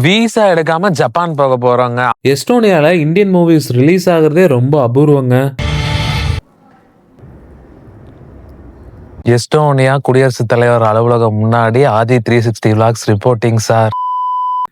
Visa எடுக்காம Japan போக போறாங்க. எஸ்டோனியால இந்தியன் மூவிஸ் ரிலீஸ் ஆகுறதே ரொம்ப அபூர்வங்க. எஸ்டோனியா குடியரசுத் தலைவர் அலுவலகம் முன்னாடி ஆதி 360 விளாக்ஸ் ரிப்போர்ட்டிங் சார்.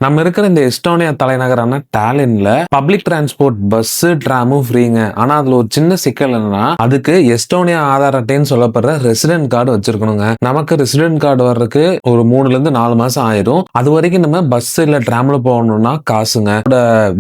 நம்ம இருக்கிற இந்த எஸ்டோனியா தலைநகரான டாலின்ல பப்ளிக் டிரான்ஸ்போர்ட் பஸ் டிராமும் ஃப்ரீங்க. ஆனா அதுல ஒரு சின்ன சிக்கல் என்னன்னா, அதுக்கு எஸ்டோனியா ஆதார் அட்டைன்னு சொல்லப்படுற ரெசிடென்ட் கார்டு வச்சிருக்கணுங்க. நமக்கு ரெசிடென்ட் கார்டு வர்றதுக்கு ஒரு 3ல இருந்து 4 மாசம் ஆயிடும். அது வரைக்கும் நம்ம பஸ் இல்ல டிராம்ல போகணும்னா காசுங்க.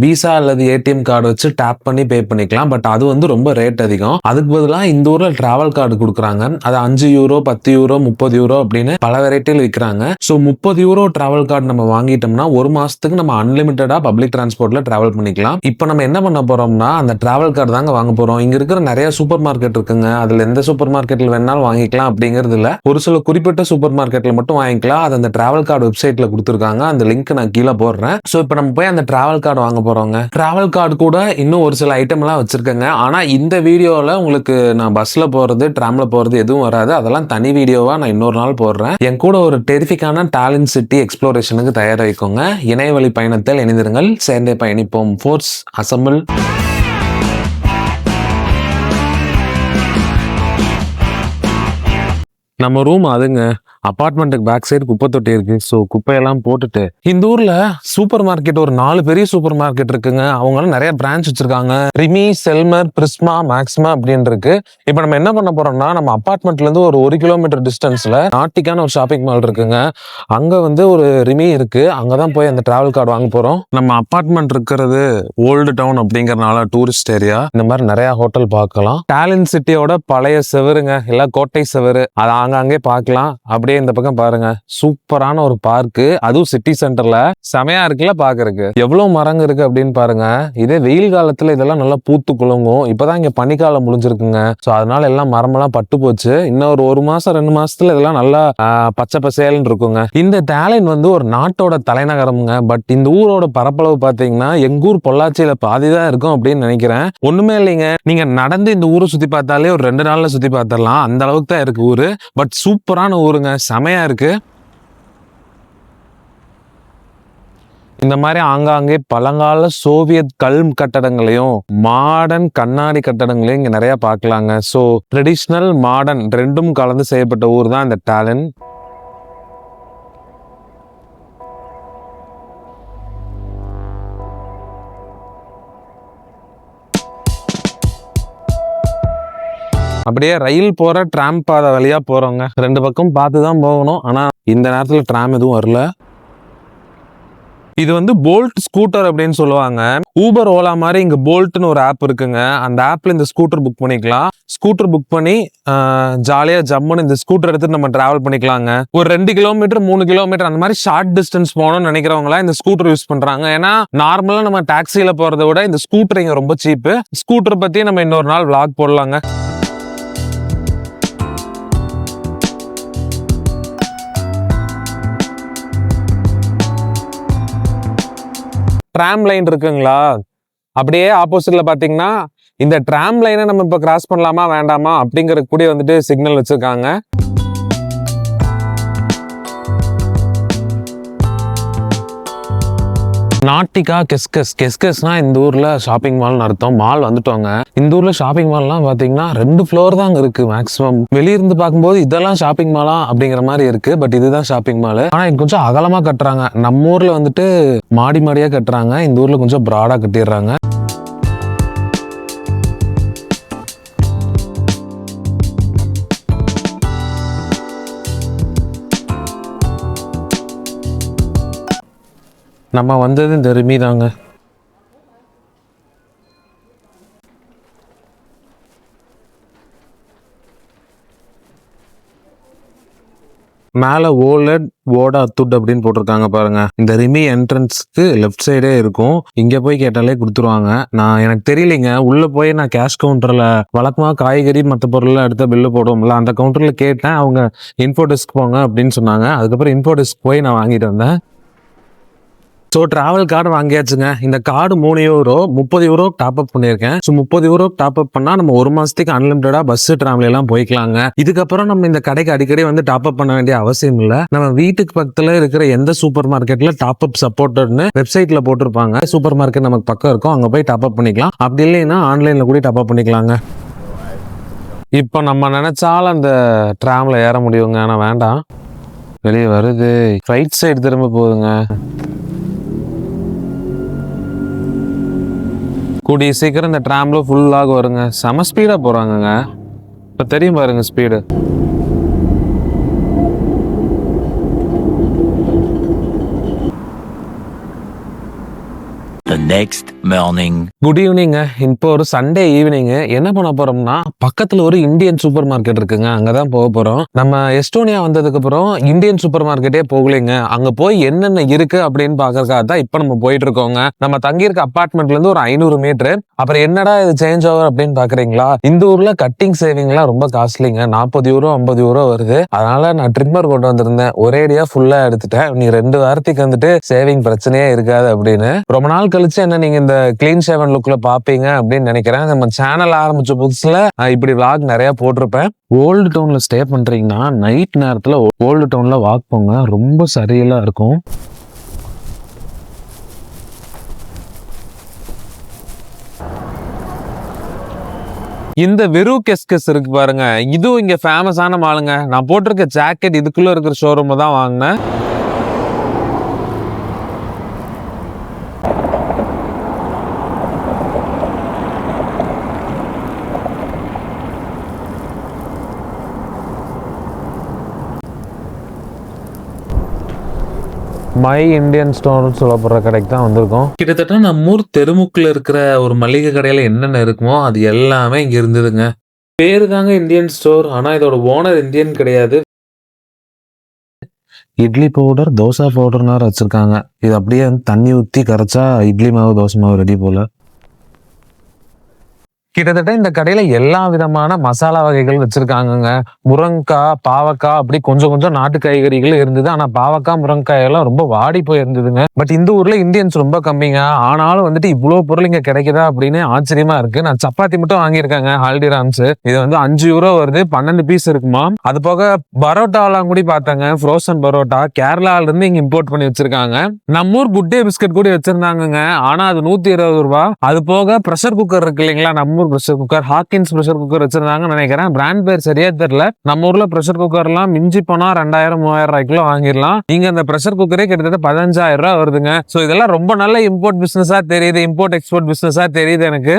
விசா அல்லது ஏடிஎம் கார்டு வச்சு டேப் பண்ணி பே பண்ணிக்கலாம். பட் அது வந்து ரொம்ப ரேட் அதிகம். அதுக்கு பதிலாக இந்த ஊர்ல டிராவல் கார்டு கொடுக்குறாங்க. அது 5 யூரோ 10 யூரோ 30 யூரோ அப்படின்னு பல வெரைட்டியில் விற்கிறாங்க. ஸோ 30 யூரோ டிராவல் கார்டு நம்ம வாங்கிட்டோம்னா ஒரு மாசத்துக்கு நம்ம அன்லிமிட்டடா பப்ளிக் டிரான்ஸ்போர்ட்ல டிராவல் பண்ணிக்கலாம். இப்போ நம்ம என்ன பண்ண போறோம்னா அந்த டிராவல் கார்டு தாங்க வாங்க போறோம். இங்க இருக்கிற நிறைய சூப்பர் மார்க்கெட் இருக்குங்க. அதுல எந்த சூப்பர் மார்க்கெட்ல வேணாலும் வாங்கிக்கலாம் அப்படிங்கிறது இல்ல. ஒரு சில குறிப்பிட்ட சூப்பர் மார்க்கெட்ல மட்டும் வாங்கிக்கலாம். அது அந்த டிராவல் கார்டு வெப்சைட்ல கொடுத்துருக்காங்க. அந்த லிங்க் நான் கீழே போடுறேன். ஸோ இப்போ நம்ம போய் அந்த டிராவல் கார்டு வாங்க போறோங்க. டிராவல் கார்டு கூட இன்னும் ஒரு சில ஐட்டம் எல்லாம் வச்சிருக்கேங்க. ஆனா இந்த வீடியோல உங்களுக்கு நான் பஸ்ல போறது டிராம்ல போறது எதுவும் வராது. அதெல்லாம் தனி வீடியோவா நான் இன்னொரு நாள் போடுறேன். என் கூட ஒரு டெரிஃபிக்கான டாலின் சிட்டி எக்ஸ்ப்ளோரேஷனுக்கு தயாராகிக்கோங்க. இணையவழி பயணத்தில் இணைந்திருங்கள். சேர்ந்தே பயணிப்போம். Force assemble. நம்ம ரூம் அதுங்க. அபார்ட்மெண்ட்டுக்கு பேக் சைடு குப்பை தொட்டி இருக்கு. ஸோ குப்பையெல்லாம் போட்டுட்டு இந்த ஊர்ல சூப்பர் மார்க்கெட் ஒரு 4 பெரிய சூப்பர் மார்க்கெட் இருக்குங்க. அவங்களாம் நிறைய பிரான்ச் வச்சிருக்காங்க. ரிமி, செல்மர், பிரிஸ்மா, மேக்ஸ்மா அப்படின்னு இருக்கு. இப்போ நம்ம என்ன பண்ண போறோம்னா நம்ம அபார்ட்மெண்ட்ல இருந்து ஒரு 1 கிலோமீட்டர் டிஸ்டன்ஸ்ல நாட்டிக்கான ஒரு ஷாப்பிங் மால் இருக்குங்க. அங்க வந்து ஒரு ரிமி இருக்கு. அங்கதான் போய் அந்த டிராவல் கார்டு வாங்க போறோம். நம்ம அபார்ட்மெண்ட் இருக்கிறது ஓல்டு டவுன் அப்படிங்கறதுனால டூரிஸ்ட் ஏரியா. இந்த மாதிரி நிறைய ஹோட்டல் பார்க்கலாம். டாலின் சிட்டியோட பழைய செவருங்க, எல்லாம் கோட்டை செவரு. அதை அங்கே பார்க்கலாம். அப்படியே இந்த பக்கம் பாருங்க, சூப்பரான ஒரு பார்க்கு, அதுவும் சிட்டி சென்டர்ல செமையா இருக்குல்ல பாக்குறதுக்கு. எவ்வளவு மரங்க இருக்கு அப்படின்னு பாருங்க. இதே வெயில் காலத்துல இதெல்லாம் நல்லா பூத்து குலுங்கும். இப்பதான் இங்க பனிக்காலம் முடிஞ்சிருக்குங்க. சோ அதனால எல்லாம் மரமெல்லாம் பட்டு போச்சு. இன்னும் ஒரு மாசம் 2 மாசத்துல இதெல்லாம் நல்லா பச்சை பசேல்னு இருக்குங்க. இந்த டாலின் வந்து ஒரு நாட்டோட தலைநகரம்ங்க. பட் இந்த ஊரோட பரப்பளவு பாத்தீங்கன்னா எங்க ஊர் பொள்ளாச்சியில பாதிதான் இருக்கும் அப்படின்னு நினைக்கிறேன். ஒண்ணுமே இல்லைங்க. நீங்க நடந்து இந்த ஊரை சுத்தி பார்த்தாலே ஒரு 2 நாள்ல சுத்தி பார்த்திடலாம். அந்த அளவுக்கு தான் இருக்கு ஊரு. பட் சூப்பரான ஊருங்க, செமையா இருக்கு. இந்த மாதிரி ஆங்காங்கே பழங்கால சோவியத் கல் கட்டடங்களையும் மாடர்ன் கண்ணாடி கட்டடங்களையும் இங்க நிறைய பார்க்கலாங்க. ஸோ ட்ரெடிஷ்னல் மாடர்ன் ரெண்டும் கலந்து செய்யப்பட்ட ஊர் தான் இந்த டாலின். அப்படியே ரயில் போற டிராம் பாதை வழியா போறோங்க. 2 பக்கம் பார்த்துதான் போகணும். ஆனா இந்த நேரத்துல டிராம் எதுவும் வரல. இது வந்து போல்ட் ஸ்கூட்டர் அப்படின்னு சொல்லுவாங்க. ஊபர் ஓலா மாதிரி இங்க போல்ட்னு ஒரு ஆப் இருக்குங்க. அந்த ஆப்ல இந்த ஸ்கூட்டர் புக் பண்ணிக்கலாம். ஸ்கூட்டர் புக் பண்ணி ஜாலியா ஜம்முன்னு இந்த ஸ்கூட்டர் எடுத்துட்டு நம்ம டிராவல் பண்ணிக்கலாங்க. ஒரு 2 கிலோமீட்டர் 3 கிலோமீட்டர் அந்த மாதிரி ஷார்ட் டிஸ்டன்ஸ் போகணும்னு நினைக்கிறவங்களா இந்த ஸ்கூட்டர் யூஸ் பண்றாங்க. ஏன்னா நார்மலா நம்ம டாக்ஸில போறதை விட இந்த ஸ்கூட்டர் இங்க ரொம்ப சீப்பு. ஸ்கூட்டர் பத்தி நம்ம இன்னொரு நாள் விளாக் போடலாங்க. ட்ராம் லைன் இருக்குங்களா, அப்படியே ஆப்போசிட்ல பாத்தீங்கன்னா இந்த ட்ராம் லைனை நம்ம இப்ப கிராஸ் பண்ணலாமா வேண்டாமா அப்படிங்கறது கூட வந்துட்டு சிக்னல் வச்சிருக்காங்க. நாட்டிகா கெஸ்கஸ்னா இந்த ஊர்ல ஷாப்பிங் மால்னு அர்த்தம். மால் வந்துட்டோங்க. இந்த ஊர்ல ஷாப்பிங் மால்லாம் பாத்தீங்கன்னா 2 ஃப்ளோர் தான் இருக்கு மேக்ஸிமம். வெளியிருந்து பார்க்கும்போது இதெல்லாம் ஷாப்பிங் மாலா அப்படிங்கிற மாதிரி இருக்கு. பட் இதுதான் ஷாப்பிங் மால். ஆனா இது கொஞ்சம் அகலமா கட்டுறாங்க. நம்ம ஊர்ல வந்துட்டு மாடி மாடியா கட்டுறாங்க. இந்த ஊர்ல கொஞ்சம் பிராடா கட்டிடுறாங்க. நம்ம வந்தது இந்த ரிமி தாங்க. மேல ஓலட் ஓடா துட் அப்படின்னு போட்டிருக்காங்க பாருங்க. இந்த ரிமி என்ட்ரன்ஸ்க்கு லெஃப்ட் சைடே இருக்கும். இங்க போய் கேட்டாலே கொடுத்துருவாங்க. எனக்கு தெரியலைங்க. உள்ள போய் நான் கேஷ் கவுண்டர்ல வழக்கமா காய்கறி மற்ற பொருள் எடுத்த பில்லு போடுவோம்ல, அந்த கவுண்டர்ல கேட்டேன். அவங்க இன்ஃபோ டெஸ்க் போங்க அப்படின்னு சொன்னாங்க. அதுக்கப்புறம் இன்ஃபோ டெஸ்க் போய் நான் வாங்கிட்டு வந்தேன். ஸோ டிராவல் கார்டு வாங்கியாச்சுங்க. இந்த card 3 euro 30 euro top up பண்ணியிருக்கேன். ஸோ 30 யூரோ டாப் அப் பண்ணா நம்ம 1 மாசத்துக்கு அன்லிமிட்டடா பஸ் டிராவல் எல்லாம் போய்க்கலாங்க. இதுக்கப்புறம் நம்ம இந்த கடைக்கு அடிக்கடி வந்து டாப் அப் பண்ண வேண்டிய அவசியம் இல்லை. நம்ம வீட்டுக்கு பக்கத்துல இருக்கிற எந்த சூப்பர் மார்க்கெட்ல டாப் அப் சப்போர்ட்டட்னு வெப்சைட்ல போட்டிருப்பாங்க. சூப்பர் மார்க்கெட் நமக்கு பக்கம் இருக்கும், அங்க போய் டாப் அப் பண்ணிக்கலாம். அப்படி இல்லைன்னா ஆன்லைன்ல கூட டாப் அப் பண்ணிக்கலாங்க. இப்போ நம்ம நினைச்சாலும் அந்த ட்ராம்ல ஏற முடியுங்க, ஆனா வேண்டாம். வெளியே வருது, ரைட் சைடு திரும்ப போகுதுங்க. கூடிய சீக்கிரம் இந்த ட்ராம்ல ஃபுல்லாக வருங்க. செம ஸ்பீடா போறாங்கங்க. இப்ப தெரியும் பாருங்க speed. The next morning. Good evening. இப்போ ஒரு சண்டே ஈவினிங் என்ன பண்ண போறோம்னா, பக்கத்துல ஒரு இந்தியன் சூப்பர் மார்க்கெட் இருக்குங்க, அங்கதான் போக போறோம். நம்ம எஸ்டோனியா வந்ததுக்கு அப்புறம் இந்தியன் சூப்பர் மார்க்கெட்டே போகலைங்க. அங்க போய் என்னென்ன இருக்கு அப்படின்னு பாக்குறதுக்காக தான் இப்ப நம்ம போயிட்டு இருக்கோங்க. நம்ம தங்கியிருக்க அபார்ட்மெண்ட்ல இருந்து ஒரு 500 மீட்டர். அப்புறம் என்னடா இது சேஞ்ச் ஓவர் அப்படின்னு பாக்குறீங்களா, இந்த ஊர்ல கட்டிங் சேவிங் எல்லாம் ரொம்ப காஸ்ட்லிங்க. 40 யூரோ 50 யூரோ வருது. அதனால நான் ட்ரிம்மர் கொண்டு வந்திருந்தேன், ஒரேடியா ஃபுல்லா எடுத்துட்டேன். நீ 2 வாரத்துக்கு வந்துட்டு சேவிங் பிரச்சனையே இருக்காது அப்படின்னு. ரொம்ப நாள் கழிச்சு என்ன நீங்க இந்த கிளீன் ஷேவன் லுக்ல பாப்பீங்க அப்படின்னு நினைக்கிறேன். நம்ம சேனல் ஆரம்பிச்ச புதுசுல இப்படி விளாக் நிறைய போட்டிருப்பேன். ஓல்டு டவுன்ல ஸ்டே பண்றீங்கன்னா நைட் நேரத்துல ஓல்டு டவுன்ல வாக் போங்க, ரொம்ப சரியில்லா இருக்கும். இந்த வெறு கெஸ்கஸ் இருக்கு பாருங்க, இதுவும் இங்க ஃபேமஸான மாலுங்க. நான் போட்டிருக்க ஜாக்கெட் இதுக்குள்ள இருக்கிற ஷோரூம் தான் வாங்கினேன். மை இந்தியன் ஸ்டோர்னு சொல்லப்படுற கடைக்கு தான் வந்திருக்கோம். கிட்டத்தட்ட நம்ம ஊர் தெருமுக்கில் இருக்கிற ஒரு மளிகை கடையில என்னென்ன இருக்குமோ அது எல்லாமே இங்க இருந்ததுங்க. பேரு தாங்க இந்தியன் ஸ்டோர், ஆனா இதோட ஓனர் இந்தியன் கிடையாது. இட்லி பவுடர், தோசை பவுடர்னா வச்சிருக்காங்க. இது அப்படியே தண்ணி ஊற்றி கரைச்சா இட்லி மாவு தோசை மாவு ரெடி போல. கிட்டத்தட்ட இந்த கடையில எல்லா விதமான மசாலா வகைகள் வச்சிருக்காங்கங்க. முருங்கைக்காய், பாவக்காய், அப்படி கொஞ்சம் கொஞ்சம் நாட்டு காய்கறிகள் இருந்தது. ஆனா பாவக்காய், முருங்கைக்காய் எல்லாம் ரொம்ப வாடி போயிருந்ததுங்க. பட் இந்த ஊர்ல இந்தியன்ஸ் ரொம்ப கம்மிங்க. ஆனாலும் வந்துட்டு இவ்வளவு பொருள் இங்க கிடைக்குதா அப்படின்னு ஆச்சரியமா இருக்கு. நான் சப்பாத்தி மட்டும் வாங்கியிருக்காங்க ஹால்டிராம்ஸ். இது வந்து 5 யூரோ வருது, 12 பீஸ் இருக்குமா. அது போக பரோட்டா எல்லாம் கூட பார்த்தாங்க, ஃப்ரோசன் பரோட்டா கேரளால இருந்து இங்க இம்போர்ட் பண்ணி வச்சிருக்காங்க. நம்ம ஊர் குட் டே பிஸ்கட் கூட வச்சிருந்தாங்க, ஆனா அது 120 ரூபாய். அது போக ப்ரெஷர் குக்கர் இருக்கு இல்லைங்களா, நம்ம pressure cooker, Hawkins pressure cooker வச்சிருந்தாங்கன்னு நினைக்கிறேன். பிராண்ட் பேர் சரியா தெரியல. நம்ம ஊர்ல ப்ரெஷர் குக்கர் எல்லாம் மிஞ்சி போனா 2000-3000 ரூபாய்க்குள்ள வாங்கிடலாம். இங்க அந்த ப்ரெஷர் குக்கரே கிட்டத்தட்ட 15,000 ரூபாய் வருதுங்க. சோ இதெல்லாம் ரொம்ப நல்ல இம்போர்ட் பிசினஸா தெரியுது, இம்போர்ட் எக்ஸ்போர்ட் பிசினஸா தெரியுது எனக்கு.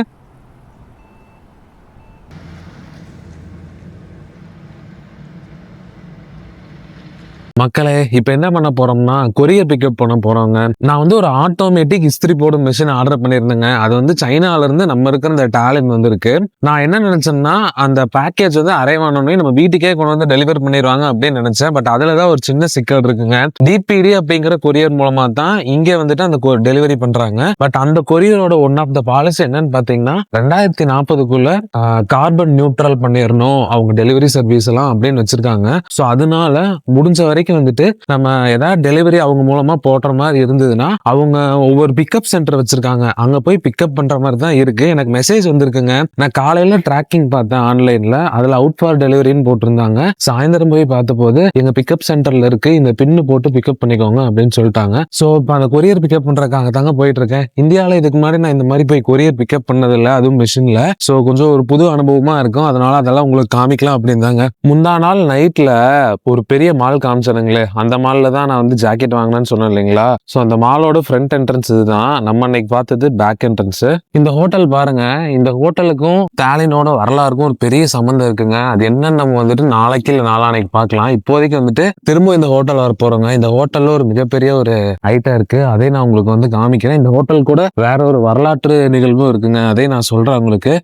மக்களே, இப்ப என்ன பண்ண போறோம்னா கொரியர் பிக்கப் பண்ண போறோங்க. நான் வந்து ஒரு ஆட்டோமேட்டிக் இஸ்திரி போடும் மிஷின் ஆர்டர் பண்ணியிருந்தேங்க. அது வந்து சைனால இருந்து நம்ம இருக்கிற இந்த டாலின் வந்து இருக்கு. நான் என்ன நினைச்சேன்னா அந்த பேக்கேஜ் வந்து அரைவானோடனே நம்ம வீட்டுக்கே கொண்டு வந்து டெலிவர் பண்ணிடுவாங்க அப்படின்னு நினைச்சேன். பட் அதுலதான் ஒரு சின்ன சிக்கல் இருக்குங்க. டிபிடி அப்படிங்கிற கொரியர் மூலமா தான் இங்க வந்துட்டு அந்த டெலிவரி பண்றாங்க. பட் அந்த கொரியரோட ஒன் ஆஃப் த பாலிசி என்னன்னு பாத்தீங்கன்னா 2040க்குள்ள கார்பன் நியூட்ரல் பண்ணிடணும் அவங்க டெலிவரி சர்வீஸ் எல்லாம் அப்படின்னு வச்சிருக்காங்க. ஸோ அதனால முடிஞ்ச வரைக்கும் வந்துட்டு நம்ம ஏதாவது டெலிவரி அவங்க மூலமா போடுற மாதிரி இருந்ததுன்னா அவங்க ஒவ்வொரு பிக்கப் சென்டர் வச்சிருக்காங்க, அங்க போய் பிக்கப் பண்ற மாதிரி தான் இருக்கு. எனக்கு மெசேஜ் வந்திருக்குங்க. நான் காலையில ட்ராக்கிங் பார்த்தேன் ஆன்லைன்ல, அதுல அவுட் ஃபார் டெலிவரின்னு போட்டிருந்தாங்க. சாயந்தரம் போய் பார்த்த போது எங்க பிக்கப் சென்டர்ல இருக்கு, இந்த பின்னு போட்டு பிக்கப் பண்ணிக்கோங்க அப்படின்னு சொல்லிட்டாங்க. சோ இப்போ அந்த கொரியர் பிக்கப் பண்றதுக்காக தாங்க போயிட்டு இருக்கேன். இந்தியாவில இதுக்கு முன்னாடி நான் இந்த மாதிரி போய் கொரியர் பிக்கப் பண்ணதில்லை, அதுவும் மிஷின்ல. சோ கொஞ்சம் ஒரு புது அனுபவமா இருக்கும், அதனால அதெல்லாம் உங்களுக்கு காமிக்கலாம் அப்படின்னு தாங்க. முந்தா நாள் நைட்ல ஒரு பெரிய மால் காமிச்சானுங்களே, அந்த மால்ல தான் நான் வந்து ஜாக்கெட் வாங்கினேன்னு சொன்னேன் இல்லைங்களா. சோ அந்த மாலோட ஃப்ரண்ட் என்ட்ரன்ஸ் இதுதான். நம்ம அன்னைக்கு பார்த்தது பேக் என்ட்ரன்ஸ். இந்த ஹோட்டல் பாருங்க, இந்த ஹோட்டலுக்கும் டாலினோட வரலாறுக்கும் ஒரு பெரிய சம்பந்தம் இருக்குங்க. அது என்னன்னு நம்ம வந்துட்டு நாளைக்கு இல்ல நாளானைக்கு பார்க்கலாம். இப்போதைக்கு வந்துட்டு திரும்ப இந்த ஹோட்டல் வர போறோங்க. இந்த ஹோட்டல்ல ஒரு மிகப்பெரிய ஒரு ஐட்டம் இருக்கு, அதை நான் உங்களுக்கு வந்து காமிக்கிறேன். இந்த ஹோட்டல் கூட வேற ஒரு வரலாற்று நிகழ்வும் இருக்குங்க, அதை நான் சொல்றேன் உங்களுக்கு.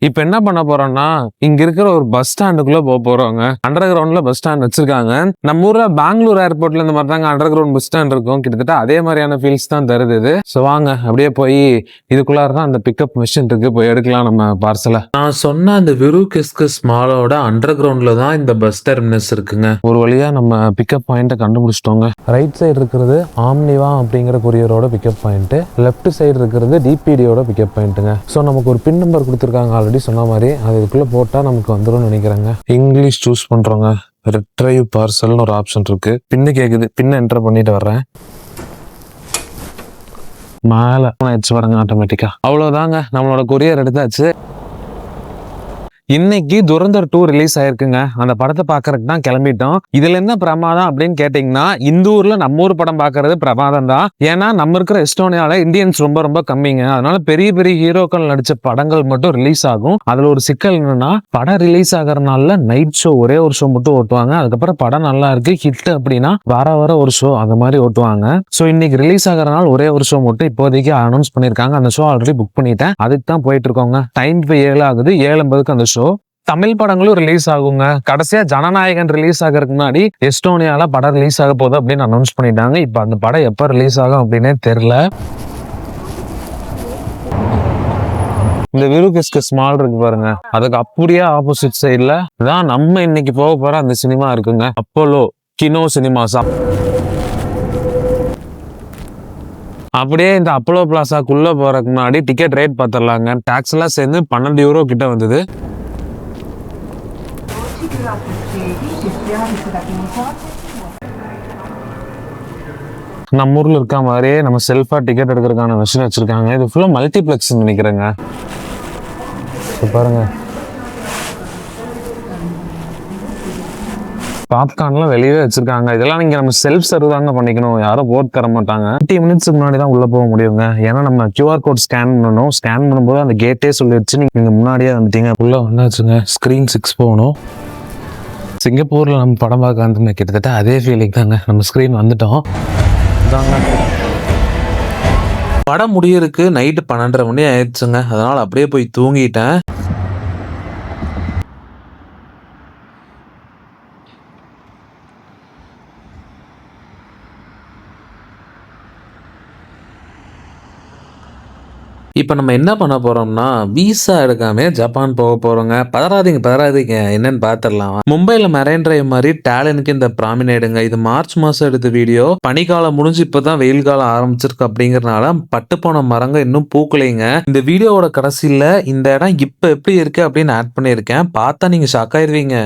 இப்ப என்ன பண்ண போறோம்னா இங்க இருக்கிற ஒரு பஸ் ஸ்டாண்டுக்குள்ள போறோங்க. அண்டர் கிரவுண்ட்ல பஸ் ஸ்டாண்ட் வச்சிருக்காங்க. நம்ம ஊர்ல பெங்களூர் ஏர்போர்ட்ல இந்த மாதிரி தாங்க அண்டர் கிரவுண்ட் பஸ் ஸ்டாண்ட் இருக்கும். கிட்டத்தட்ட அதே மாதிரியான ஃபீல்ஸ் தான் தருது இது. சோ வாங்க அப்படியே போய் இதுக்குள்ளார தான் அந்த பிக்கப் மிஷின் இருக்கு, போய் எடுக்கலாம் நம்ம பார்சலை. நான் சொன்ன அந்த விரு கிஸ்கிஸ் மாலோட அண்டர் கிரவுண்ட்ல தான் இந்த பஸ் டெர்மினஸ் இருக்குங்க. ஒரு வழியா நம்ம பிக்கப் பாயிண்ட்டை கண்டுபிடிச்சிட்டோங்க. ரைட் சைடு இருக்கிறது ஆம்னிவா அப்படிங்கிற கொரியரோட பிக்கப் பாயிண்ட், லெஃப்ட் சைடு இருக்கிறது டிபிடியோட பிக்கப் பாயிண்ட்டுங்க. ஸோ நமக்கு ஒரு பின் நம்பர் கொடுத்துருக்காங்க ஆல்ரெடி சொன்ன மாதிரி. அது இதுக்குள்ள போட்டா நமக்கு வந்துடும் நினைக்கிறேங்க. இங்கிலீஷ் சூஸ் பண்றோங்க. ரிட்ரைவ் பார்சல்னு ஒரு ஆப்ஷன் இருக்கு. பின்னு கேக்குது, பின்ன என்டர் பண்ணிட்டு வர்றேன். மேல ஆயிடுச்சு பாருங்க ஆட்டோமேட்டிக்கா. அவ்வளவுதாங்க, நம்மளோட கொரியர் எடுத்தாச்சு. இன்னைக்கு துரந்தர் 2 ரிலீஸ் ஆயிருக்குங்க. அந்த படத்தை பாக்குறதுக்கு தான் கிளம்பிட்டோம். இதுல என்ன பிரமாதம் அப்படின்னு கேட்டீங்கன்னா, இந்த ஊர்ல நம்ம ஊர் படம் பாக்குறது பிரமாதம் தான். ஏன்னா நம்ம இருக்கிற எஸ்டோனியால இந்தியன்ஸ் ரொம்ப ரொம்ப கம்மிங்க. அதனால பெரிய பெரிய ஹீரோக்கள் நடிச்ச படங்கள் மட்டும் ரிலீஸ் ஆகும். அதுல ஒரு சிக்கல் என்னன்னா, படம் ரிலீஸ் ஆகிறதுனால நைட் ஷோ ஒரே ஒரு ஷோ மட்டும் ஓட்டுவாங்க. அதுக்கப்புறம் படம் நல்லா இருக்கு ஹிட் அப்படின்னா வர ஒரு ஷோ அந்த மாதிரி ஓட்டுவாங்க. ஸோ இன்னைக்கு ரிலீஸ் ஆகிறதுனால ஒரே ஒரு ஷோ மட்டும் இப்போதைக்கு அனௌன்ஸ் பண்ணிருக்காங்க. அந்த ஷோ ஆல்ரெடி புக் பண்ணிட்டேன், அதுக்கு தான் போயிட்டு இருக்கோங்க. டைம் இப்போ 7 ஆகுது, 7:50க்கு அந்த ஷோ. தமிழ் படங்களும் ரிலீஸ் ஆகுங்க. கடைசியா ஜனநாயகன் ரிலீஸ் ஆகிறதுக்கு முன்னாடி எஸ்டோனியால படம் ரிலீஸ் ஆக போகுது அப்படின்னு அனௌன்ஸ் பண்ணிட்டாங்க. இப்ப அந்த படம் எப்ப ரிலீஸ் ஆகும் அப்படின்னே தெரியல. இந்த விரு கிஸ்கிஸ் மால் இருக்கு பாருங்க, அதுக்கு அப்படியே ஆப்போசிட் சைட்ல தான் நம்ம இன்னைக்கு போக போற அந்த சினிமா இருக்குங்க. அப்போலோ கினோ சினிமாஸா. அப்படியே இந்த அப்போலோ பிளாசாக்குள்ள போறதுக்கு முன்னாடி டிக்கெட் ரேட் பார்த்துடலாங்க. டாக்ஸ் எல்லாம் சேர்ந்து 12 யூரோ கிட்ட வந்தது. நம்ம ஊர்ல இருக்க மாதிரியே நம்ம செல்ஃபா டிக்கெட் எடுக்கிறதுக்கான மிஷின் வச்சிருக்காங்க. இது ஃபுல்லா மல்டிபிளெக்ஸ் நினைக்கிறேங்க. பாருங்க, பாப்கார்ன்லாம் வெளியே வச்சிருக்காங்க. இதெல்லாம் நீங்க நம்ம செல்ஃப் சர்வ் தாங்க பண்ணிக்கணும், யாரும் போட்டு தர மாட்டாங்க. 20 மினிட்ஸ்க்கு முன்னாடி தான் உள்ள போக முடியுங்க. ஏன்னா நம்ம QR கோட் ஸ்கேன் பண்ணணும். ஸ்கேன் பண்ணும்போது அந்த கேட்டே சொல்லிடுச்சு நீங்க முன்னாடியே வந்துட்டீங்க. உள்ள வந்தாச்சுங்க. ஸ்கிரீன் 6 போகணும். சிங்கப்பூர்ல நம்ம படம் பார்க்க வந்து கிட்டத்தட்ட அதே ஃபீலிங் தாங்க. நம்ம ஸ்கிரீன் வந்துட்டோம். படம் முடியறதுக்கு நைட்டு 12:30 மணி ஆயிடுச்சுங்க. அதனால அப்படியே போய் தூங்கிட்டேன். இப்போ நம்ம என்ன பண்ண போறோம்னா, விசா எடுக்காம ஜப்பான் போக போறோங்க. பதறாதீங்க, என்னன்னு பாத்துடலாம். மும்பைல மெரைன் டிரைவ் மாதிரி டாலினுக்கு இந்த ப்ராமினேடுங்க. இது மார்ச் மாசம் எடுத்த வீடியோ. பனிக்காலம் முடிஞ்சு இப்பதான் வெயில் காலம் ஆரம்பிச்சிருக்கு அப்படிங்கறதுனால பட்டு போன மரங்க இன்னும் பூக்கலைங்க. இந்த வீடியோவோட கடைசியில இந்த இடம் இப்ப எப்படி இருக்கு அப்படின்னு ஆட் பண்ணியிருக்கேன். பார்த்தா நீங்க ஷாக் ஆயிருவீங்க.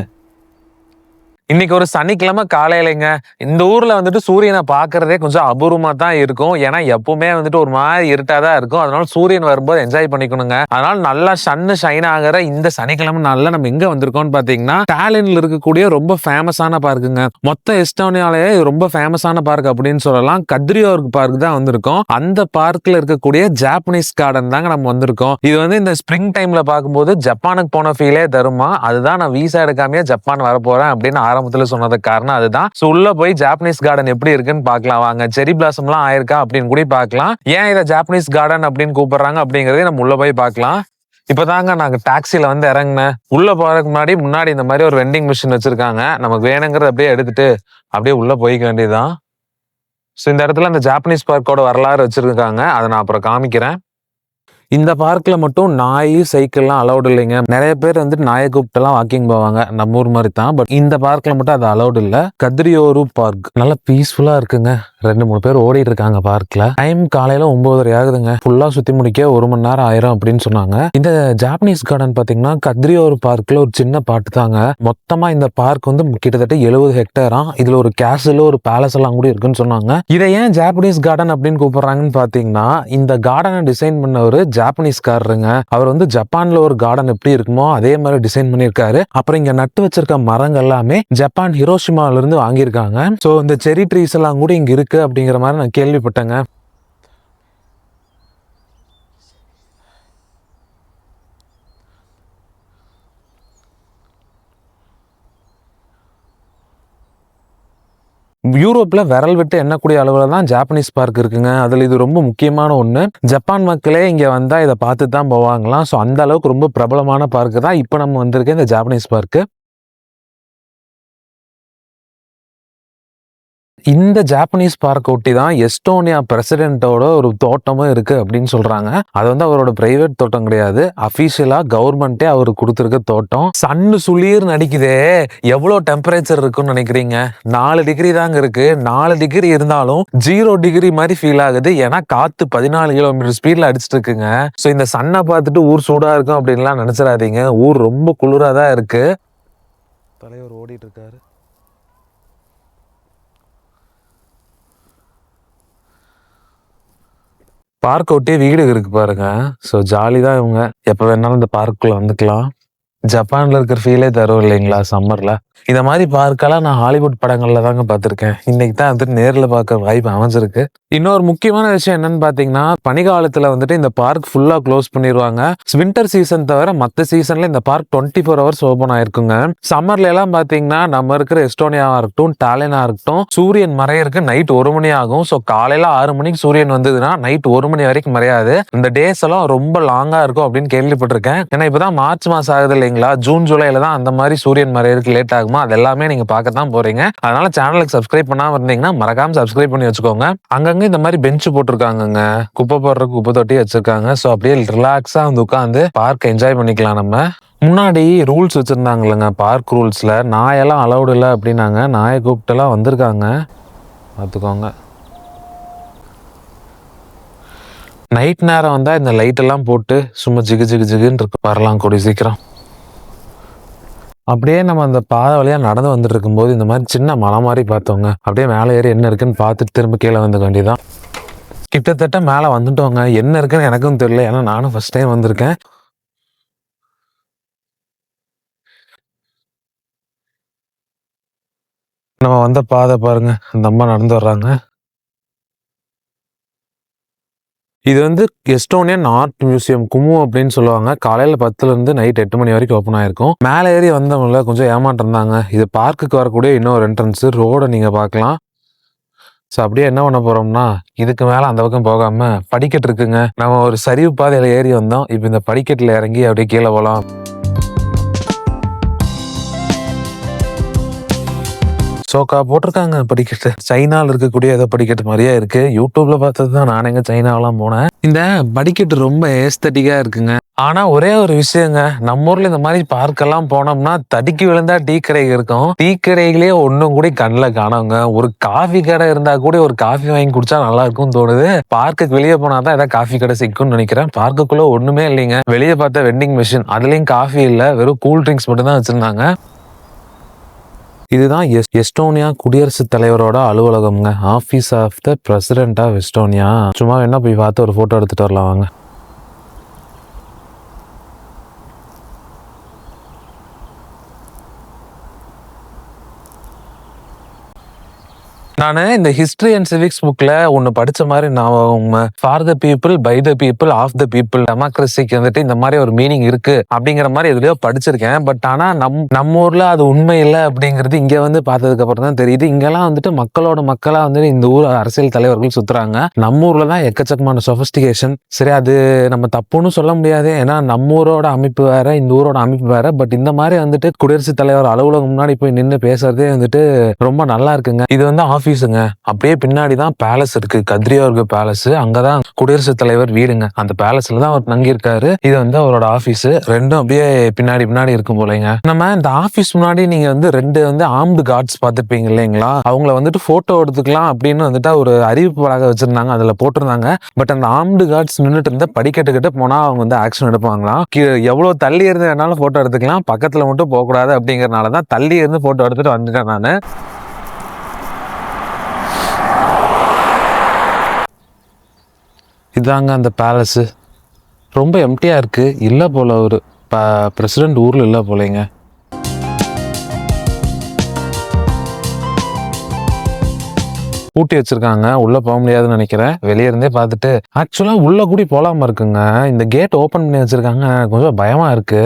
இன்னைக்கு ஒரு சனிக்கிழமை காலையிலங்க. இந்த ஊர்ல வந்துட்டு சூரியனை பாக்குறதே கொஞ்சம் அபூர்வமா தான் இருக்கும். ஏன்னா எப்பவுமே வந்துட்டு ஒரு மாதிரி இருட்டாதான் இருக்கும். அதனால சூரியன் வரும்போது என்ஜாய் பண்ணிக்கணுங்க. அதனால நல்லா சன்னு ஷைன் ஆகிற இந்த சனிக்கிழமை நாள்ல நம்ம எங்க வந்திருக்கோம்னு பாத்தீங்கன்னா, டாலின்ல இருக்கக்கூடிய ரொம்ப ஃபேமஸான பார்க்குங்க. மொத்த எஸ்டோனியாலேயே ரொம்ப ஃபேமஸான பார்க் அப்படின்னு சொல்லலாம். கத்ரியோர்க் பார்க் தான் வந்திருக்கோம். அந்த பார்க்ல இருக்கக்கூடிய ஜாப்பனீஸ் கார்டன் தாங்க நம்ம வந்திருக்கோம். இது வந்து இந்த ஸ்பிரிங் டைம்ல பார்க்கும்போது ஜப்பானுக்கு போன ஃபீலே தருமா. அதுதான் நான் வீசா எடுக்காமயே ஜப்பான் வர போறேன் அப்படின்னு ஆரம்பத்துல சொன்னதுக்கு காரணம் அதுதான். சோ உள்ள போய் ஜாப்பனீஸ் கார்டன் எப்படி இருக்குன்னு பார்க்கலாம் வாங்க. செரி பிளாசம் எல்லாம் ஆயிருக்கா அப்படின்னு கூட பார்க்கலாம். ஏன் இதை ஜாப்பனீஸ் கார்டன் அப்படின்னு கூப்பிடுறாங்க அப்படிங்கறதே நம்ம உள்ள போய் பார்க்கலாம். இப்பதாங்க நாங்க டாக்ஸில வந்து இறங்கினேன். உள்ள போறதுக்கு முன்னாடி இந்த மாதிரி ஒரு வெண்டிங் மிஷின் வச்சிருக்காங்க. நமக்கு வேணுங்கிறத அப்படியே எடுத்துட்டு அப்படியே உள்ள போய்க்க வேண்டியதுதான். சோ இந்த இடத்துல அந்த ஜாப்பனீஸ் பார்க்கோட வரலாறு வச்சிருக்காங்க. அதை நான் அப்புறம் காமிக்கிறேன். இந்த பார்க்ல மட்டும் நாய் சைக்கிள்லாம் அலௌட் இல்லைங்க. நிறைய பேர் வந்துட்டு நாயை கூப்பிட்டுலாம் வாக்கிங் போவாங்க, நம்ம ஊர் மாதிரி தான். பட் இந்த பார்க்ல மட்டும் அது அலௌட் இல்ல. கத்ரியோரு பார்க் நல்லா பீஸ்ஃபுல்லா இருக்குங்க. 2-3 பேர் ஓடிட்டு இருக்காங்க பார்க்ல. டைம் காலையில 9:30 ஆகுதுங்க. ஃபுல்லா சுத்தி முடிக்க 1 மணி நேரம் ஆயிரும் அப்படின்னு சொன்னாங்க. இந்த ஜாப்பனீஸ் கார்டன் பாத்தீங்கன்னா கத்ரியோரு பார்க்ல ஒரு சின்ன பாட்டு தாங்க. மொத்தமா இந்த பார்க் வந்து கிட்டத்தட்ட 70 ஹெக்டேரா. இதுல ஒரு கேசல் ஒரு பேலஸ் எல்லாம் கூட இருக்குன்னு சொன்னாங்க. இதை ஏன் ஜாப்பனீஸ் கார்டன் அப்படின்னு கூப்பிடுறாங்கன்னு பாத்தீங்கன்னா, இந்த கார்டனை டிசைன் பண்ணவர் ஜாப்பனீஸ்காரருங்க. அவர் வந்து ஜப்பான்ல ஒரு கார்டன் எப்படி இருக்குமோ அதே மாதிரி டிசைன் பண்ணியிருக்காரு. அப்புறம் இங்க நட்டு வச்சிருக்க மரங்கள் எல்லாமே ஜப்பான் ஹிரோஷிமால இருந்து வாங்கியிருக்காங்க. சோ இந்த செரி ட்ரீஸ் எல்லாம் கூட இங்க இருக்கு அப்படிங்கிற மாதிரி நான் கேள்விப்பட்டேங்க. யூரோப்ல விரல் விட்டு எண்ணக்கூடிய அளவுல தான் ஜாப்பனீஸ் பார்க் இருக்குங்க. அதுல இது ரொம்ப முக்கியமான ஒண்ணு. ஜப்பான் மக்களே இங்க வந்தா இதை பார்த்து தான் போவாங்களாம். ஸோ அந்த அளவுக்கு ரொம்ப பிரபலமான பார்க் தான் இப்போ நம்ம வந்திருக்க இந்த ஜாப்பனீஸ் பார்க்கு. இந்த ஜாப்பனீஸ் பார்க் ஒட்டி தான் எஸ்டோனியா பிரசிடென்ட்டோட ஒரு தோட்டமும் இருக்கு அப்படின்னு சொல்றாங்க. அது வந்து அவரோட பிரைவேட் தோட்டம் கிடையாது, அபிஷியலா கவர்மெண்டே அவருக்கு கொடுத்துருக்க தோட்டம். சன்னு சுளீர் நடிக்குதே, எவ்வளவு டெம்பரேச்சர் இருக்குன்னு நினைக்கிறீங்க? 4 டிகிரி தாங்க இருக்கு. 4 டிகிரி இருந்தாலும் 0 டிகிரி மாதிரி ஃபீல் ஆகுது. ஏன்னா காத்து 14 கிலோமீட்டர் ஸ்பீட்ல அடிச்சுட்டு இருக்குங்க. ஸோ இந்த சன்னை பார்த்துட்டு ஊர் சூடா இருக்கும் அப்படின்லாம் நினைச்சிடாதீங்க. ஊர் ரொம்ப குளிரா தான் இருக்கு. தலைவர் ஓடிட்டு இருக்காரு. பார்க் ஒட்டியே வீடு இருக்கு பாருங்க. ஸோ ஜாலி தான் இவங்க. எப்போ வேணாலும் இந்த பார்க்குள்ள வந்துக்கலாம். ஜப்பான்ல இருக்கிற ஃபீலே தரும் இல்லைங்களா சம்மர்ல. இந்த மாதிரி பார்க்கெல்லாம் நான் ஹாலிவுட் படங்கள்ல தாங்க பார்த்துருக்கேன். இன்னைக்கு தான் வந்துட்டு நேரில் பார்க்க வாய்ப்பு அமைஞ்சிருக்கு. இன்னொரு முக்கியமான விஷயம் என்னன்னு பார்த்தீங்கன்னா, பனிகாலத்துல வந்துட்டு இந்த பார்க் ஃபுல்லா க்ளோஸ் பண்ணிடுவாங்க. வின்டர் சீசன் தவிர மற்ற சீசன்ல இந்த பார்க் 24 ஹவர்ஸ் ஓப்பன் ஆயிருக்குங்க. சம்மர்ல எல்லாம் பார்த்தீங்கன்னா நம்ம இருக்கிற எஸ்டோனியாவா இருக்கட்டும், டாலினா இருக்கட்டும், சூரியன் மறையறதுக்கு நைட் 1 மணி ஆகும். ஸோ காலையில 6 மணிக்கு சூரியன் வந்ததுன்னா நைட் 1 மணி வரைக்கும் மறையாது. இந்த டேஸ் எல்லாம் ரொம்ப லாங்கா இருக்கும் அப்படின்னு கேள்விப்பட்டிருக்கேன். ஏன்னா இப்பதான் மார்ச் மாசம் ஆகுது இல்லைங்களா, ஜூன் ஜூலைல தான் அந்த மாதிரி சூரியன் மறையறதுக்கு லேட் ஆகுமா. அது எல்லாமே நீங்க பார்க்கத்தான் போறீங்க. அதனால சேனலுக்கு சப்ஸ்கிரைப் பண்ணாம இருந்தீங்கன்னா மறக்காம சப்ஸ்கிரைப் பண்ணி வச்சுக்கோங்க. அங்கங்க இந்த மாதிரி பெஞ்ச் போட்டிருக்காங்கங்க, குப்பை போடுறதுக்கு குப்பை தொட்டி வச்சிருக்காங்க. ஸோ அப்படியே ரிலாக்ஸா வந்து உட்காந்து பார்க் என்ஜாய் பண்ணிக்கலாம். நம்ம முன்னாடி ரூல்ஸ் வச்சிருந்தாங்க பார்க் ரூல்ஸ்ல, நாயெல்லாம் அலௌடு இல்லை அப்படின்னாங்க. நாயை கூப்பிட்டுலாம் வந்திருக்காங்க, பார்த்துக்கோங்க. நைட் நேரம் வந்தா இந்த லைட் எல்லாம் போட்டு சும்மா ஜிகு ஜிகு ஜிகுன்னு இருக்கு. வரலாம் கூடிய சீக்கிரம். அப்படியே நம்ம அந்த பாதை வழியா நடந்து வந்துட்டு இருக்கும்போது இந்த மாதிரி சின்ன மலை மாதிரி பார்த்தோங்க. அப்படியே மேலே ஏறி என்ன இருக்குன்னு பார்த்துட்டு திரும்ப கீழே வந்து வேண்டியதான். கிட்டத்தட்ட மேலே வந்துட்டோங்க. என்ன இருக்குன்னு எனக்கும் தெரியல, ஏன்னா நானும் ஃபர்ஸ்ட் டைம் வந்திருக்கேன். நம்ம வந்த பாதை பாருங்க, அந்த அம்மா நடந்து வர்றாங்க. இது வந்து எஸ்டோனியன் ஆர்ட் மியூசியம் குமு அப்படின்னு சொல்லுவாங்க. காலையில 10ல இருந்து நைட் 8 மணி வரைக்கும் ஓப்பன் ஆயிருக்கும். மேலே ஏறி வந்தவங்கள கொஞ்சம் ஏமாற்றிருந்தாங்க. இது பார்க்குக்கு வரக்கூடிய இன்னொரு என்ட்ரன்ஸ். ரோட நீங்க பார்க்கலாம். ஸோ அப்படியே என்ன பண்ண போறோம்னா, இதுக்கு மேல அந்த பக்கம் போகாம படிக்கட்டு இருக்குங்க. நம்ம ஒரு சரிவு பாதையில ஏறி வந்தோம். இப்போ இந்த படிக்கட்டுல இறங்கி அப்படியே கீழே போகலாம். சோக்கா போட்டிருக்காங்க படிக்கட்டு. சைனால இருக்கக்கூடிய ஏதோ படிக்கட்டு மாதிரியே இருக்கு. யூடியூப்ல பார்த்தது தான். நான் எங்க சைனாவெல்லாம் போனேன். இந்த படிக்கட்டு ரொம்ப ஏஸ்தட்டிக்கா இருக்குங்க. ஆனா ஒரே ஒரு விஷயங்க, நம்ம ஊர்ல இந்த மாதிரி பார்க்கெல்லாம் போனோம்னா தடுக்கி விழுந்தா டீ கடை இருக்கும். டீ கடைகளே ஒன்னும் கூட கண்ணில் காணவங்க. ஒரு காஃபி கடை இருந்தா கூட ஒரு காஃபி வாங்கி குடிச்சா நல்லா இருக்கும்னு தோணுது. பார்க்குக்கு வெளியே போனாதான் ஏதாவது காஃபி கடை சிக்கும்னு நினைக்கிறேன். பார்க்குக்குள்ள ஒண்ணுமே இல்லைங்க. வெளியே பார்த்த வெண்டிங் மிஷின், அதுலயும் காஃபி இல்ல, வெறும் கூல் ட்ரிங்க்ஸ் மட்டும் தான் வச்சிருந்தாங்க. இதுதான் எஸ்டோனியா குடியரசுத் தலைவரோட அலுவலகம்ங்க. Office of the president of Estonia. சும்மா என்ன போய் பார்த்து ஒரு போட்டோ எடுத்துட்டு வரலாம் வாங்க. நான் இந்த ஹிஸ்டரி அண்ட் சிவிக்ஸ் புக்ல ஒன்னு படிச்ச மாதிரி நான் for the people, by the people, of the people, டெமோக்ரஸிக்கு வந்துட்டு இந்த மாதிரி ஒரு மீனிங் இருக்கு அப்படிங்கிற மாதிரி எதுலயோ படிச்சிருக்கேன். பட் ஆனா நம்ம ஊர்ல அது உண்மை இல்லை அப்படிங்கிறது இங்க வந்து பார்த்ததுக்கு அப்புறம் தான் தெரியுது. இங்கெல்லாம் வந்துட்டு மக்களோட மக்களா வந்துட்டு இந்த ஊர் அரசியல் தலைவர்கள் சுத்துறாங்க. நம்ம ஊர்ல தான் எக்கச்சக்கமான சொபிஸ்டிகேஷன். சரி, அது நம்ம தப்புன்னு சொல்ல முடியாது. ஏன்னா நம்ம ஊரோட அமைப்பு வேற, இந்த ஊரோட அமைப்பு வேற. பட் இந்த மாதிரி வந்துட்டு குடியரசுத் தலைவர் அலுவலகம் முன்னாடி போய் நின்று பேசுறதே வந்துட்டு ரொம்ப நல்லா இருக்குங்க. இது வந்து ஆபீஸுங்க. அப்படியே பின்னாடி தான் பேலஸ் இருக்கு, கத்ரியோர்கு பேலஸ். அங்கதான் குடியரசுத் தலைவர் வீடுங்க. அந்த பேலஸ்ல தான் அவர் தங்கி இருக்காரு. இது வந்து அவரோட ஆபீஸ். ரெண்டும் அப்படியே பின்னாடி பின்னாடி இருக்கும் போலங்க. நம்ம இந்த ஆபீஸ் முன்னாடி நீங்க வந்து 2 வந்து ஆர்ம்டு கார்ட்ஸ் பார்த்துருப்பீங்க இல்லைங்களா, அவங்கள வந்துட்டு போட்டோ எடுத்துக்கலாம் அப்படின்னு வந்துட்டு ஒரு அறிவிப்பு பலகை வச்சிருந்தாங்க. அதுல போட்டிருந்தாங்க. பட் அந்த ஆர்ம்டு கார்ட்ஸ் நின்றுட்டு இருந்த படிக்கட்டுக்கிட்ட போனா அவங்க வந்து ஆக்ஷன் எடுப்பாங்களாம். எவ்வளவு தள்ளி இருந்து வேணாலும் போட்டோ எடுத்துக்கலாம், பக்கத்துல மட்டும் போக கூடாது அப்படிங்கறதுனாலதான் தள்ளி இருந்து போட்டோ எடுத்துட்டு வந்துட்டேன் நானு. இதாங்க அந்த பேலஸ். ரொம்ப எம்டியா இருக்கு. இல்லை போல ஒரு பிரசிடென்ட் ஊர்ல இல்லை போலங்க. பூட்டி வச்சிருக்காங்க, உள்ள போக முடியாதுன்னு நினைக்கிறேன். வெளியே இருந்தே பார்த்துட்டு ஆக்சுவலா உள்ள கூடி போலாம இருக்குங்க. இந்த கேட் ஓபன் பண்ணி வச்சிருக்காங்க, கொஞ்சம் பயமா இருக்கு.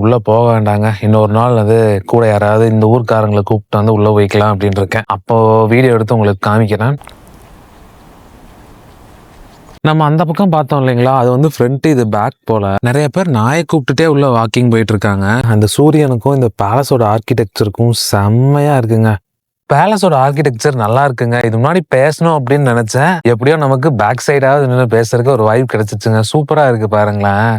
உள்ள போக வேண்டாங்க, இன்னொரு நாள் அது கூட யாராவது இந்த ஊர்க்காரங்களை கூப்பிட்டு வந்து உள்ள போய்க்கலாம் அப்படின்னு இருக்கேன். அப்போ வீடியோ எடுத்து உங்களுக்கு காமிக்கிறேன். நம்ம அந்த பக்கம் பார்த்தோம் இல்லைங்களா, அது வந்து ஃப்ரண்ட், இது பேக் போல. நிறைய பேர் நாயை கூப்பிட்டுட்டே உள்ள வாக்கிங் போயிட்டு இருக்காங்க. அந்த சூரியனுக்கும் இந்த பேலஸோட ஆர்கிடெக்சருக்கும் செம்மையா இருக்குங்க. பேலஸோட ஆர்கிடெக்சர் நல்லா இருக்குங்க. இது முன்னாடி பேசணும் அப்படின்னு நினைச்சேன். எப்படியோ நமக்கு பேக் சைடாவது நின்று பேசுறதுக்கு ஒரு வைப் கிடைச்சிச்சுங்க. சூப்பரா இருக்கு பாருங்களேன்.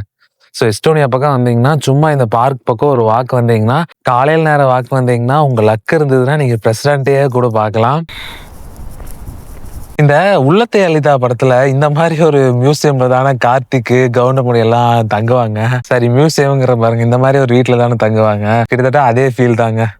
ஸோ எஸ்டோனியா பக்கம் வந்தீங்கன்னா, சும்மா இந்த பார்க் பக்கம் ஒரு வாக் வந்தீங்கன்னா, காலையில் நேரம் வாக் வந்தீங்கன்னா, உங்க லக் இருந்ததுன்னா நீங்க பிரசிடென்ட்டையே கூட பார்க்கலாம். இந்த உள்ளத்தை அளிதா படத்துல இந்த மாதிரி ஒரு மியூசியம்ல தானே கார்த்திக், கவுண்டமணி எல்லாம் தங்குவாங்க. சரி, மியூசியம்ங்கிற பாருங்க, இந்த மாதிரி ஒரு வீட்டுல தானே தங்குவாங்க. கிட்டத்தட்ட அதே ஃபீல் தாங்க.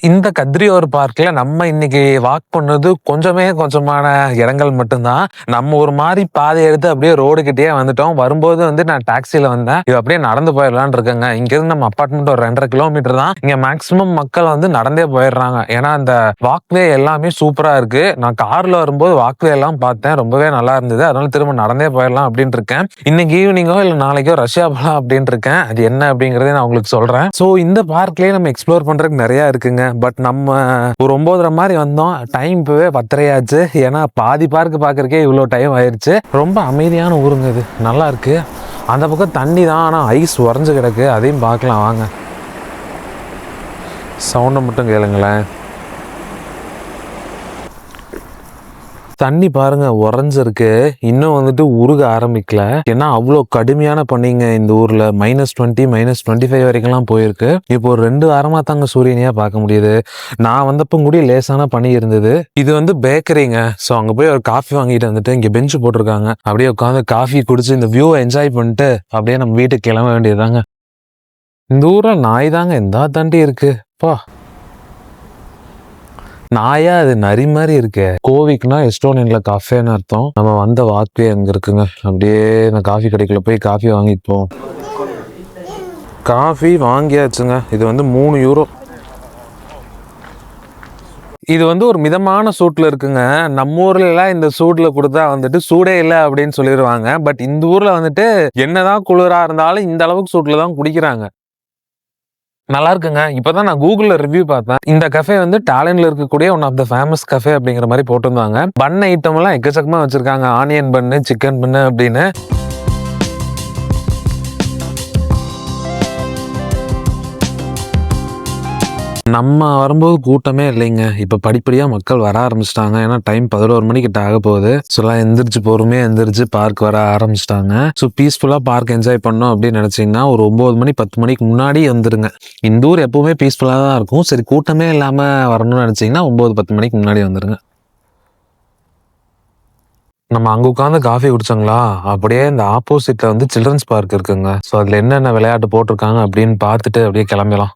இந்த கத்ரியோர் பார்க்ல நம்ம இன்னைக்கு வாக் பண்ணது கொஞ்சமான இடங்கள் மட்டும்தான். நம்ம ஒரு மாதிரி பாதை எடுத்து அப்படியே ரோடு கிட்டே வந்துட்டோம். வரும்போது வந்து நான் டாக்ஸில வந்தேன். இது அப்படியே நடந்து போயிடலான்னு இருக்கேங்க. இங்க இருந்து நம்ம அப்பார்ட்மெண்ட் ஒரு 2.5 கிலோமீட்டர் தான். இங்க மேக்சிமம் மக்கள் வந்து நடந்தே போயிடுறாங்க. ஏன்னா அந்த வாக்வே எல்லாமே சூப்பரா இருக்கு. நான் கார்ல வரும்போது வாக்வே எல்லாம் பார்த்தேன், ரொம்பவே நல்லா இருந்தது. அதனால திரும்ப நடந்தே போயிடலாம் அப்படின்னு இருக்கேன். இன்னைக்கு ஈவினிங்கோ இல்ல நாளைக்கோ ரஷ்யா போகலாம் அப்படின்னு இருக்கேன். அது என்ன அப்படிங்கறத நான் உங்களுக்கு சொல்றேன். ஸோ இந்த பார்க்லயே நம்ம எக்ஸ்ப்ளோர் பண்றதுக்கு நிறைய இருக்குங்க. பட் நம்ம ஒரு 9:30 மாதிரி வந்தோம். டைம் இப்பவே 10:30 ஆச்சு. ஏன்னா பாதி பார்க் பாக்குறதுக்கே இவ்வளோ டைம் ஆயிடுச்சு. ரொம்ப அமைதியான ஊருங்க இது, நல்லா இருக்கு. அந்த பக்கம் தண்ணி தான், ஆனா ஐஸ் உறைஞ்சு கிடக்கு. அதையும் பார்க்கலாம் வாங்க. சவுண்டை மட்டும் கேளுங்களேன். தண்ணி பாருங்க உறைஞ்சிருக்கு, இன்னும் வந்துட்டு உருக ஆரம்பிக்கல. ஏன்னா அவ்வளோ கடுமையான பனிங்க இந்த ஊர்ல. -20 -25 வரைக்கும்லாம் போயிருக்கு. இப்போ ஒரு 2 வாரமா தாங்க சூரியனையா பார்க்க முடியுது. நான் வந்தப்போ கூட லேசான பனி இருந்தது. இது வந்து பேக்கரிங்க. ஸோ அங்க போய் ஒரு காஃபி வாங்கிட்டு வந்துட்டு இங்க பெஞ்சு போட்டிருக்காங்க. அப்படியே உட்காந்து காஃபி குடிச்சு இந்த வியூவை என்ஜாய் பண்ணிட்டு அப்படியே நம்ம வீட்டுக்கு கிளம்ப வேண்டியதுதாங்க. இந்த ஊர்ல நாய் தாங்க எந்த தாண்டி இருக்கு பா. நாயா அது நரி மாதிரி இருக்கு. கோவிக்னா எஸ்டோனியன்ல காஃபேன்னு அர்த்தம். நம்ம வந்த வாக்வே அங்க இருக்குங்க. அப்படியே நான் காஃபி கடைக்குள்ள போய் காஃபி வாங்கிப்போம். காஃபி வாங்கியாச்சுங்க. இது வந்து 3 யூரோ. இது வந்து ஒரு மிதமான சூட்ல இருக்குங்க. நம்ம ஊர்ல எல்லாம் இந்த சூட்ல கொடுத்தா வந்துட்டு சூடே இல்லை அப்படின்னு சொல்லிடுவாங்க. பட் இந்த ஊர்ல வந்துட்டு என்னதான் குளிரா இருந்தாலும் இந்த அளவுக்கு சூட்ல தான் குடிக்கிறாங்க. நல்லா இருக்குங்க. இப்பதான் நான் கூகுள்ல ரிவ்யூ பார்த்தேன். இந்த கஃபே வந்து டாலின்ல இருக்கக்கூடிய one of the famous cafe அப்படிங்கிற மாதிரி போட்டிருந்தாங்க. பன் ஐட்டம் எல்லாம் எக்கச்சக்கமா வச்சிருக்காங்க. ஆனியன் பன்னு, சிக்கன் பன்னு அப்படின்னு. நம்ம வரும்போது கூட்டமே இல்லைங்க. இப்ப படிப்படியா மக்கள் வர ஆரம்பிச்சிட்டாங்க. ஏன்னா டைம் 11 மணிக்கிட்ட ஆக போகுது. ஸோ எல்லாம் எந்திரிச்சு பொறுமையா எந்திரிச்சு பார்க் வர ஆரம்பிச்சிட்டாங்க. ஸோ பீஸ்ஃபுல்லா பார்க் என்ஜாய் பண்ணோம் அப்படின்னு நினைச்சீங்கன்னா ஒரு 9 மணி 10 மணிக்கு முன்னாடி வந்துருங்க. இந்த ஊர் எப்பவுமே பீஸ்ஃபுல்லா தான் இருக்கும். சரி, கூட்டமே இல்லாம வரணும்னு நினைச்சீங்கன்னா 9-10 மணிக்கு முன்னாடி வந்துருங்க. நம்ம அங்க உட்காந்து காஃபி குடிச்சோங்களா, அப்படியே இந்த ஆப்போசிட்ல வந்து சில்ட்ரன்ஸ் பார்க் இருக்குங்க. ஸோ அதுல என்னென்ன விளையாட்டு போட்டிருக்காங்க அப்படின்னு பார்த்துட்டு அப்படியே கிளம்பலாம்.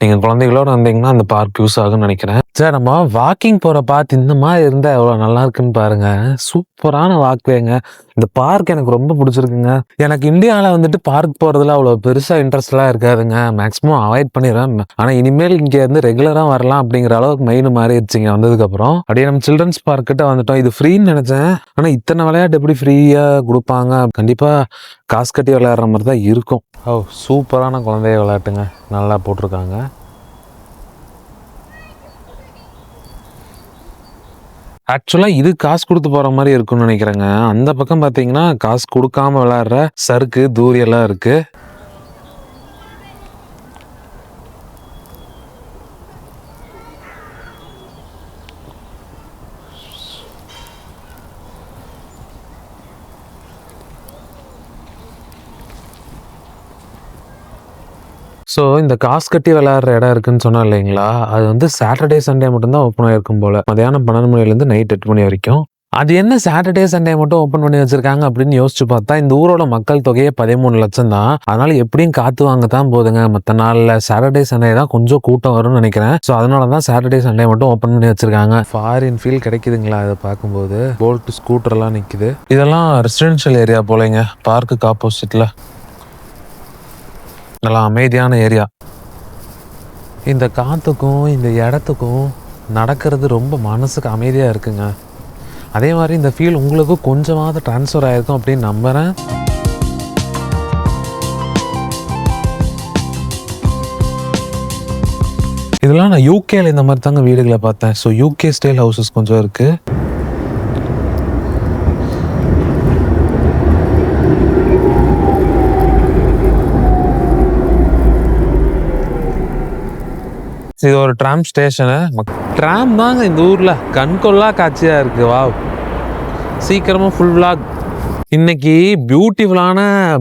நீங்க குழந்தைகளோட வந்தீங்கன்னா அந்த பார்க் யூஸ் ஆகும்னு நினைக்கிறேன். சரி, நம்ம வாக்கிங் போற பார்த்து இந்த மாதிரி இருந்தா எவ்வளவு நல்லா இருக்குன்னு பாருங்க. சூப்பரான வாக்வேங்க. இந்த பார்க் எனக்கு ரொம்ப பிடிச்சிருக்குங்க. எனக்கு இந்தியாவில வந்துட்டு பார்க் போறதுல அவ்வளவு பெருசா இன்ட்ரெஸ்ட் எல்லாம் இருக்காதுங்க. மேக்சிமம் அவாய்ட் பண்ணிடுறேன். ஆனா இனிமேல் இங்க இருந்து ரெகுலரா வரலாம் அப்படிங்கிற அளவுக்கு மைண்ட் மாறிடுச்சுங்க வந்ததுக்கு அப்புறம். அப்படியே நம்ம சில்ட்ரன்ஸ் பார்க் கிட்ட வந்துட்டோம். இது ஃப்ரீன்னு நினைச்சேன். ஆனா இத்தனை விளையாட்டு எப்படி ஃப்ரீயா கொடுப்பாங்க? கண்டிப்பா காசு கட்டி விளையாடுற மாதிரி தான் இருக்கும். ஓ, சூப்பரான குழந்தைய விளையாட்டுங்க, நல்லா போட்டிருக்காங்க. ஆக்சுவலா இது காசு கொடுத்து போற மாதிரி இருக்கும்னு நினைக்கிறேங்க. அந்த பக்கம் பாத்தீங்கன்னா காசு கொடுக்காம விளையாடுற சறுக்கு, தூரி எல்லாம் இருக்கு. ஸோ இந்த காசு கட்டி விளையாடுற இடம் இருக்குன்னு சொன்னா இல்லைங்களா, அது வந்து சாட்டர்டே சண்டே மட்டும்தான் ஓப்பன் ஆயிருக்கும் போல. மதியானம் 12 மணிலேருந்து நைட் 8 மணி வரைக்கும். அது என்ன சாட்டர்டே சண்டே மட்டும் ஓப்பன் பண்ணி வச்சிருக்காங்க அப்படின்னு யோசிச்சு பார்த்தா, இந்த ஊரோட மக்கள் தொகையே 13 லட்சம் தான். அதனால எப்படியும் காத்து வாங்க தான் போதுங்க. மற்ற நாள்ல சாட்டர்டே சண்டே தான் கொஞ்சம் கூட்டம் வரும்னு நினைக்கிறேன். ஸோ அதனால தான் சாட்டர்டே சண்டே மட்டும் ஓப்பன் பண்ணி வச்சிருக்காங்க. ஃபாரின் ஃபீல் கிடைக்குதுங்களா இதை பார்க்கும்போது. போல்ட் ஸ்கூட்டர் எல்லாம் நிக்குது. இதெல்லாம் ரெசிடென்ஷியல் ஏரியா போலங்க. பார்க்குக்கு ஆப்போசிட்ல நல்லா அமைதியான ஏரியா. இந்த காற்றுக்கும் இந்த இடத்துக்கும் நடக்கிறது ரொம்ப மனசுக்கு அமைதியாக இருக்குங்க. அதே மாதிரி இந்த ஃபீல் உங்களுக்கும் கொஞ்சமாவது ட்ரான்ஸ்ஃபர் ஆகிருக்கும் அப்படின்னு நம்புகிறேன். இதெல்லாம் நான் யூகேல இந்த மாதிரி தாங்க வீடுகளை பார்த்தேன். ஸோ யூகே ஸ்டைல் ஹவுசஸ் கொஞ்சம் இருக்குது. இது ஒரு ட்ராம் ஸ்டேஷனு. ட்ராம் தாங்க இந்த ஊரில் கண்கொள்ளா காட்சியாக இருக்குது. வா, சீக்கிரமாக ஃபுல் விளாக். இன்னைக்கு பியூட்டிஃபுல்லான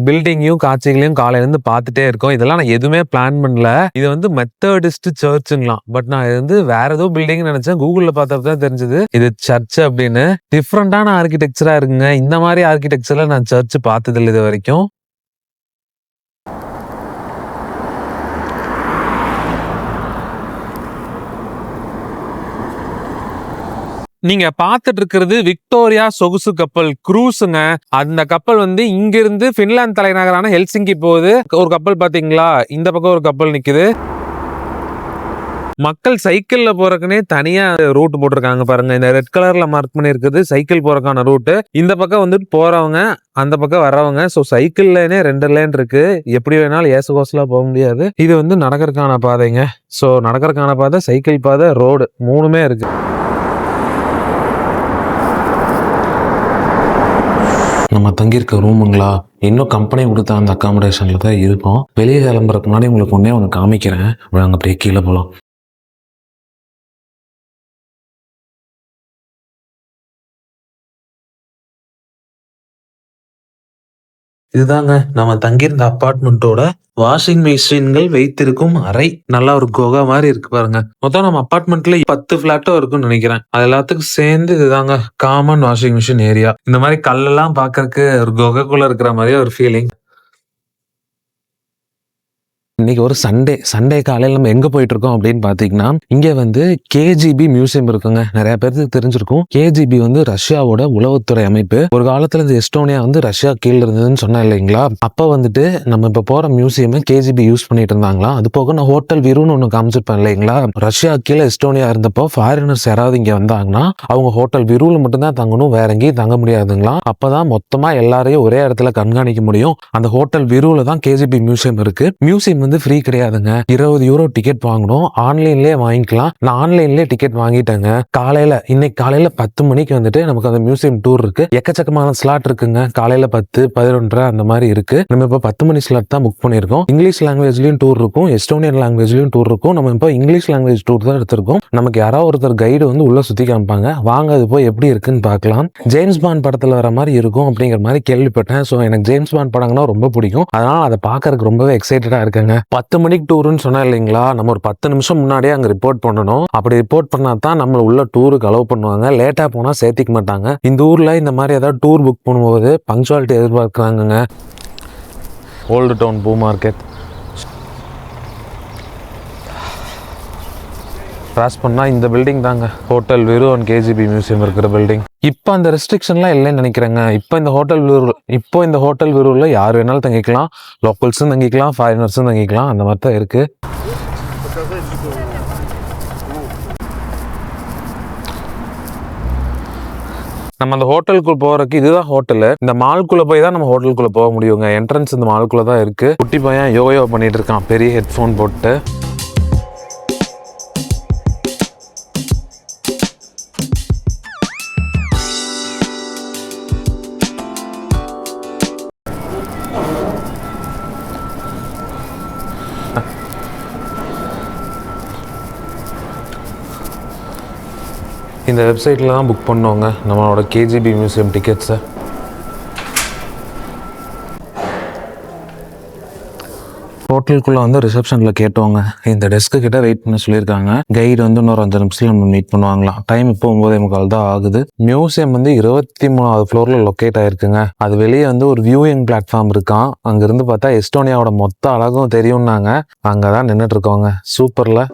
பில்டிங்கையும் காட்சிகளையும் காலையிலேருந்து பார்த்துட்டே இருக்கோம். இதெல்லாம் நான் எதுவுமே பிளான் பண்ணல. இது வந்து மெத்தடிஸ்ட் சர்ச்சுங்களாம். பட் நான் இது வந்து வேற ஏதோ பில்டிங் நினைச்சேன். கூகுளில் பார்த்தப்ப தான் தெரிஞ்சது இது சர்ச் அப்படின்னு. டிஃப்ரெண்டான ஆர்கிடெக்சரா இருக்குங்க. இந்த மாதிரி ஆர்கிடெக்சர்ல நான் சர்ச் பார்த்ததில்லை இது வரைக்கும். நீங்க பாத்துட்டு இருக்கிறது விக்டோரியா சொகுசு கப்பல் க்ரூஸுங்க. அந்த கப்பல் வந்து இங்கிருந்து பின்லாந்து தலைநகரான ஹெல்சிங்கி போகுது. ஒரு கப்பல் பாத்தீங்களா, இந்த பக்கம் ஒரு கப்பல் நிக்குது. மக்கள் சைக்கிள்ல போறதுக்குன்னே தனியா ரூட் போட்டிருக்காங்க பாருங்க. இந்த ரெட் கலர்ல மார்க் பண்ணி இருக்குது சைக்கிள் போறதுக்கான ரூட்டு. இந்த பக்கம் வந்துட்டு போறவங்க, அந்த பக்கம் வர்றவங்க. ஸோ சைக்கிள் லேனே 2 லேன் இருக்கு. எப்படி வேணாலும் ஏசுகோசலா போக முடியாது. இது வந்து நடக்கிறதுக்கான பாதைங்க. ஸோ நடக்கிறதுக்கான பாதை, சைக்கிள் பாதை, ரோடு 3மே இருக்கு. நம்ம தங்கியிருக்க ரூமுங்களா இன்னும் கம்பெனி கொடுத்த அந்த அக்காமடேஷன்ல தான் இருக்கும். வெளியே கிளம்புறதுக்கு முன்னாடி உங்களுக்கு ஒன்று காமிக்கிறேன். நாங்கள் அப்படியே கீழே போகலாம். இதுதாங்க நம்ம தங்கியிருந்த அப்பார்ட்மெண்ட்டோட வாஷிங் மிஷின்கள் வைத்திருக்கும் அறை. நல்லா ஒரு குகை மாதிரி இருக்கு பாருங்க. மொத்தம் நம்ம அப்பார்ட்மெண்ட்ல 10 பிளாட்டோ இருக்குன்னு நினைக்கிறேன். அது எல்லாத்துக்கும் சேர்ந்து இதுதாங்க காமன் வாஷிங் மிஷின் ஏரியா. இந்த மாதிரி கல்லெல்லாம் பாக்குறதுக்கு ஒரு குகைக்குள்ள இருக்கிற மாதிரியே ஒரு ஃபீலிங். இன்னைக்கு ஒரு சண்டே காலையில் நம்ம எங்க போயிட்டு இருக்கோம் அப்படின்னு பாத்தீங்கன்னா, இங்க வந்து கேஜிபி மியூசியம் இருக்குங்க. நிறைய பேருக்கு தெரிஞ்சிருக்கும். கேஜிபி வந்து ரஷ்யாவோட உளவுத்துறை அமைப்பு. ஒரு காலத்துல இந்த எஸ்டோனியா வந்து ரஷ்யா கீழே இருந்ததுன்னு சொன்னா இல்லைங்களா. அப்ப வந்துட்டு நம்ம இப்ப போற மியூசியம் கேஜிபி யூஸ் பண்ணிட்டு இருந்தாங்களா. அது போக நான் ஹோட்டல் விருன்னு ஒண்ணு காமிச்சிருப்பேன் இல்லைங்களா. ரஷ்யா கீழே எஸ்டோனியா இருந்தப்போ ஃபாரினர்ஸ் யாராவது இங்க வந்தாங்கன்னா அவங்க ஹோட்டல் விருல மட்டும்தான் தங்கணும், வேற எங்கேயும் தங்க முடியாதுங்களா. அப்பதான் மொத்தமா எல்லாரையும் ஒரே இடத்துல கண்காணிக்க முடியும். அந்த ஹோட்டல் விருல தான் கேஜிபி மியூசியம் இருக்கு. மியூசியம் வந்து ஃப்ரீ கிடையாதுங்க. 20 யூரோ டிக்கெட் வாங்கணும். ஆன்லைன்லயே வாங்கிக்கலாம். நான் ஆன்லைன்லயே டிக்கெட் வாங்கிட்டேங்க. இன்னைக்கு காலையில 10 மணிக்கு வந்துட்டு நமக்கு அந்த மியூசியம் டூர் இருக்கு. எக்கச்சக்கமான ஸ்லாட் இருக்குங்க. காலையில 10, 11 அந்த மாதிரி இருக்கு. நம்ம இப்ப 10 மணி ஸ்லாட் தான் புக் பண்ணிருக்கோம். இங்கிலீஷ் லாங்குவேஜ்லயும் டூர் இருக்கும், எஸ்டோனியன் லாங்குவேஜ்லயும் டூர் இருக்கும். நம்ம இப்ப இங்கிலீஷ் லாங்குவேஜ் டூர் தான் எடுத்திருக்கோம். நமக்கு யாராவது ஒருத்தர் கைடு வந்து உள்ள சுத்தி காமிப்பாங்க. வாங்க அது போய் எப்படி இருக்குன்னு பார்க்கலாம். ஜேம்ஸ் பாண்ட் படத்துல வர மாதிரி இருக்கும் அப்படிங்கிற மாதிரி கேள்விப்பட்டேன். ஸோ எனக்கு ஜேம்ஸ் பாண்ட் படங்கன்னா ரொம்ப பிடிக்கும். அதனால அதை பார்க்கறதுக்கு ரொம்பவே எக்ஸைட்டடா இருக்குங்க. 10 மணிக்கு டூருன்னு சொன்னா இல்லைங்களா, நம்ம ஒரு 10 நிமிஷம் முன்னாடியே அங்க ரிப்போர்ட் பண்ணணும். அப்படி ரிப்போர்ட் பண்ணா தான் நம்மள உள்ள டூருக்கு அலோவ் பண்ணுவாங்க. லேட்டா போனா சேர்த்திக்க மாட்டாங்க. இந்த ஊர்ல இந்த மாதிரி ஏதாவது டூர் புக் பண்ணும்போது பங்க்சுவாலிட்டி எதிர்பார்க்கறாங்க. ஓல்டு டவுன் பூ மார்க்கெட் கிராஸ் பண்ணா இந்த பில்டிங் தாங்க ஹோட்டல் விரு அண்ட் கேஜிபி மியூசியம் இருக்கிற பில்டிங். இப்போ அந்த ரெஸ்ட்ரிக்ஷன்லாம் இல்லைன்னு நினைக்கிறேங்க. இப்போ இந்த ஹோட்டல் விருவில் யார் வேணாலும் தங்கிக்கலாம். லோக்கல்ஸும் தங்கிக்கலாம், ஃபாரினர்ஸும் தங்கிக்கலாம். அந்த மாதிரி தான் இருக்கு. நம்ம அந்த ஹோட்டலுக்குள்ள போறதுக்கு இதுதான் ஹோட்டலு. இந்த மால்குள்ள போய் தான் நம்ம ஹோட்டலுக்குள்ள போக முடியுங்க. என்ட்ரன்ஸ் இந்த மால்குள்ள தான் இருக்கு. குட்டி பையன் யோகா பண்ணிட்டு இருக்கான் பெரிய ஹெட்ஃபோன் போட்டு. இந்த வெப்சைட்டில் தான் புக் பண்ணோங்க நம்மளோட கேஜிபி மியூசியம் டிக்கெட்ஸை. ஹோட்டலுக்குள்ளே வந்து ரிசப்ஷனில் கேட்டோங்க. இந்த டெஸ்க்கு கிட்ட வெயிட் பண்ண சொல்லியிருக்காங்க. கைடு வந்து இன்னொரு 5 நிமிஷத்தில் நம்ம மீட் பண்ணுவாங்களாம். டைம் இப்போ 9:45 தான் ஆகுது. மியூசியம் வந்து 23வது ஃப்ளோரில் லொக்கேட் ஆயிருக்குங்க. அது வெளியே வந்து ஒரு வியூயிங் பிளாட்ஃபார்ம் இருக்கான். அங்கேருந்து பார்த்தா எஸ்டோனியாவோட மொத்த அழகும் தெரியும்னாங்க. அங்கே தான் நின்றுட்டு இருக்கோங்க. சூப்பரில்.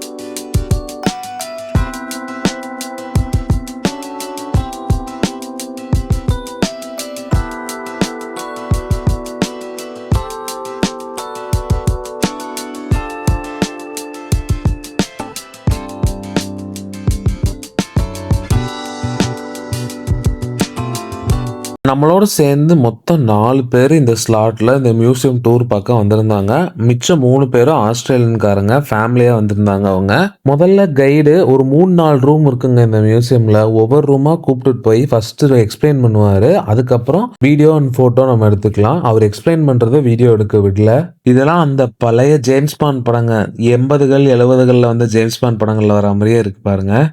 நம்மளோட சேர்ந்து மொத்தம் 4 பேர் இந்த ஸ்லாட்ல இந்த மியூசியம் டூர் பார்க்க வந்திருந்தாங்க. மிச்சம் 3 பேரும் ஆஸ்திரேலியன்காரங்க, ஃபேமிலியா வந்திருந்தாங்க அவங்க. முதல்ல கைடு ஒரு 3-4 ரூம் இருக்குங்க இந்த மியூசியம்ல. ஒவ்வொரு ரூமா கூப்பிட்டுட்டு போய் ஃபர்ஸ்ட் எக்ஸ்பிளைன் பண்ணுவாரு. அதுக்கப்புறம் வீடியோ அண்ட் போட்டோ நம்ம எடுத்துக்கலாம். அவர் எக்ஸ்பிளைன் பண்றத வீடியோ எடுக்க விடல. இதெல்லாம் அந்த பழைய ஜேம்ஸ் பாண்ட் படங்க 80கள் 70கள்ல வந்து ஜேம்ஸ் பாண்ட் படங்கள்ல வர மாதிரியே இருக்கு பாருங்க.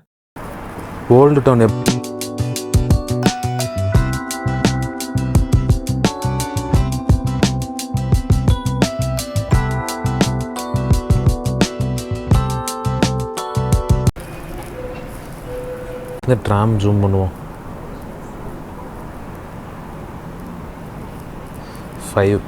ஓல்டு டவுன் இந்த ட்ராம் ஜூம் பண்ணுவோம். 5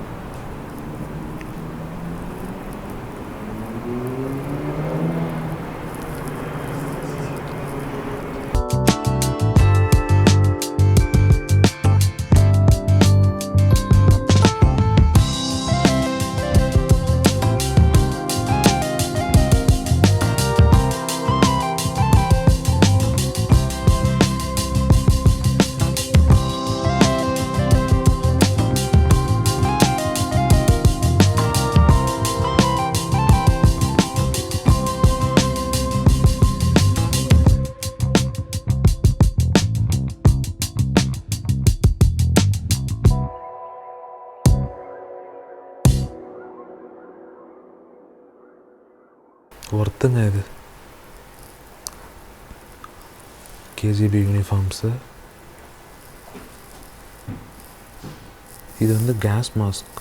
ஒர்த்துங்க இது. KGP uniforms. இது வந்து கேஸ் மாஸ்க்.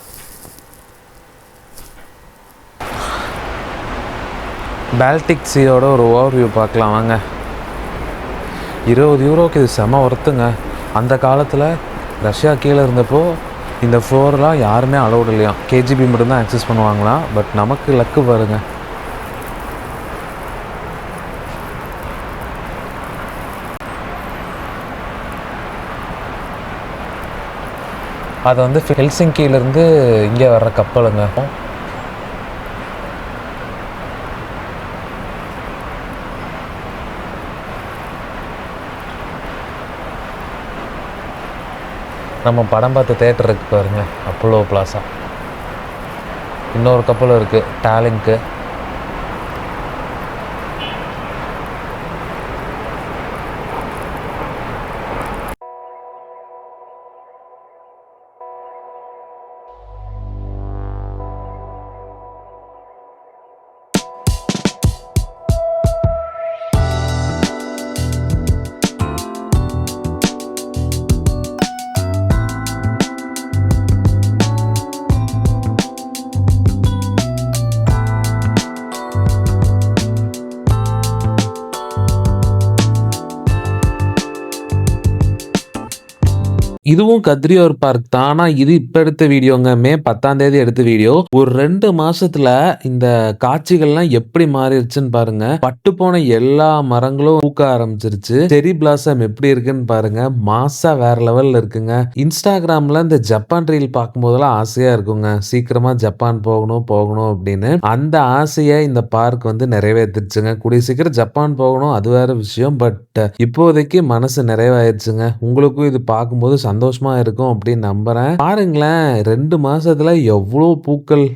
பால்டிக் சீயோட ஒரு ஓவர்வியூ பார்க்கலாம் வாங்க. 20 யூரோக்கு இது செம ஒர்த்துங்க. அந்த காலத்தில் ரஷ்யா கீழே இருந்தப்போ இந்த ஃப்ளோர்லாம் யாருமே அலௌட் இல்லையாம். கேஜிபி மட்டும்தான் ஆக்சஸ் பண்ணுவாங்களாம். பட் நமக்கு லக்கு பாருங்க. அது வந்து ஹெல்சிங்கியிலேருந்து இங்கே வர்ற கப்பலுங்க. நம்ம படம் பார்த்த தேட்டர் இருக்குது பாருங்க, அப்போலோ பிளாசா. இன்னொரு கப்பல் இருக்குது டாலிங்க்கு. இதுவும் கத்ரியோர் பார்க் தான். ஆனால் இது இப்போ எடுத்த வீடியோங்க. மே 10ஆம் தேதி எடுத்த வீடியோ. ஒரு 2 மாசத்துல இந்த காட்சிகள்லாம் எப்படி மாறிடுச்சுன்னு பாருங்க. பட்டு போன எல்லா மரங்களும் பூக்க ஆரம்பிச்சிருச்சு. செரி பிளாசம் எப்படி இருக்குன்னு பாருங்க. மாசா வேற லெவல்ல இருக்குங்க. இன்ஸ்டாகிராம்ல இந்த ஜப்பான் ரீல் பார்க்கும்போதெல்லாம் ஆசையா இருக்குங்க. சீக்கிரமா ஜப்பான் போகணும் அப்படின்னு. அந்த ஆசையை இந்த பார்க் வந்து நிறைவேற்றிருச்சுங்க. கூடிய சீக்கிரம் ஜப்பான் போகணும், அது வேற விஷயம். பட் இப்போதைக்கு மனசு நிறைவாயிருச்சுங்க. உங்களுக்கும் இது பார்க்கும்போது சந்தோஷமா இருக்கும் அப்படின்னு நம்புறேன். பாருங்களேன் 2 மாசத்துல எவ்வளோ பூக்கள்.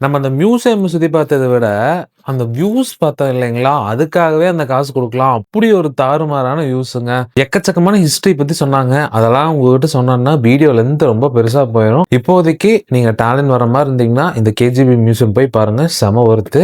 நம்ம அந்த மியூசியம் சுத்தி பார்த்தத விட, அந்த வியூஸ் பார்த்தோம் இல்லைங்களா? அதுக்காகவே அந்த காசு குடுக்கலாம். அப்படி ஒரு தாறுமாறான வியூஸுங்க. எக்கச்சக்கமான ஹிஸ்டரி பத்தி சொன்னாங்க. அதெல்லாம் உங்ககிட்ட சொன்னோம்னா வீடியோ லென்த் ரொம்ப பெருசா போயிரும். இப்போதைக்கு நீங்க டாலின் வர மாரி இருந்தீங்கன்னா, இந்த கேஜிபி மியூசியம் போய் பாருங்க. செம ஒர்த்து.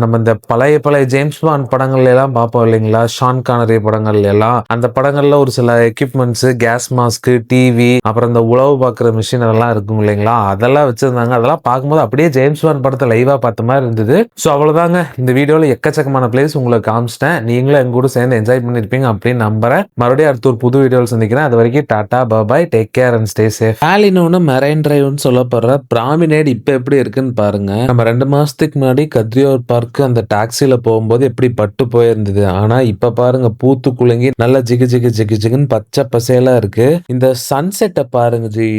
நம்ம இந்த பழைய பழைய ஜேம்ஸ் பாண்ட் படங்கள்ல எல்லாம் பார்ப்போம் இல்லைங்களா? ஷான் கானரி படங்கள்ல எல்லாம். அந்த படங்கள்ல ஒரு சில எக்யூப்மெண்ட்ஸ், கேஸ் மாஸ்க், டிவி, அப்புறம் இந்த உளவு பார்க்குற மிஷின் அதெல்லாம் இருக்கும் இல்லைங்களா? அதெல்லாம் வச்சிருந்தாங்க. அதெல்லாம் பார்க்கும்போது அப்படியே ஜேம்ஸ் பாண்ட் படத்த லைவா பார்த்த மாரி இருந்தது. ஸோ அவ்வளோதாங்க. இந்த வீடியோல எக்கச்சக்கமான பிளேஸ் உங்களுக்கு காமிச்சிட்டேன். நீங்களும் எங்க கூட சேர்ந்து என்ஜாய் பண்ணிருப்பீங்க அப்படின்னு நம்புறேன். மறுபடியும் அடுத்த ஒரு புது வீடியோவில் சந்திக்கிறேன். அது வரைக்கும் tata bye, take care and stay safe. ஆலினோன்னு மெரைன் டிரைவ்னு சொல்லப்படுற பிராமினேட் இப்ப எப்படி இருக்குன்னு பாருங்க. நம்ம 2 மாசத்துக்கு முன்னாடி கத்ரியோர் பார்க் அந்த டாக்ஸில போகும்போது எப்படி பட்டு போயிருந்தது. ஆனா இப்ப பாருங்க பூத்து குலுங்கி நல்லா ஜிகு ஜிகு ஜிகு ஜிகுன்னு பச்சை பசேலா இருக்கு. இந்த சன்செட்டை பாருங்க ஜி.